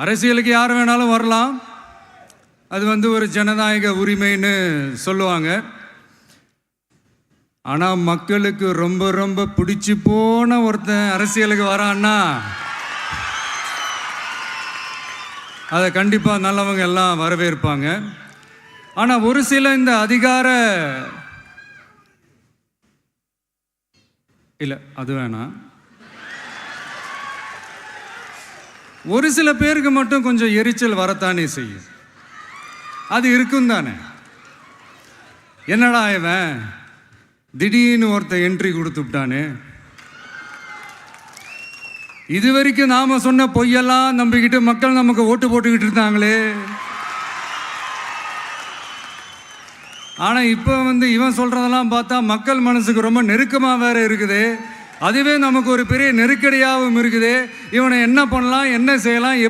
அரசியலுக்கு யார் வேணாலும் வரலாம், அது ஒரு ஜனநாயக உரிமைன்னு சொல்லுவாங்க. ஆனால் மக்களுக்கு ரொம்ப ரொம்ப பிடிச்சி போன ஒருத்தன் அரசியலுக்கு வரான்னா அதை கண்டிப்பாக நல்லவங்க எல்லாம் வரவேற்பாங்க. ஆனால் ஒரு சில இந்த அதிகார இல்லை அது வேணாம், ஒரு சில பேருக்கு மட்டும் கொஞ்சம் எரிச்சல் வரத்தானே செய்யும். அது இருக்கும் தானே. என்னடா இவன் திடீர்னு ஒருத்தன் என்ட்ரி கொடுத்துட்டானே, இது வரைக்கும் நாம சொன்ன பொய்யெல்லாம் நம்பிக்கிட்டு மக்கள் நமக்கு ஓட்டு போட்டுக்கிட்டு இருந்தாங்களே, ஆனால் இப்போ இவன் சொல்றதெல்லாம் பார்த்தா மக்கள் மனசுக்கு ரொம்ப நெருக்கமாக வேற இருக்குது. அதுவே நமக்கு ஒரு பெரிய நெருக்கடியாகவும் இருக்குது. இவனை என்ன பண்ணலாம், என்ன செய்யலாம்,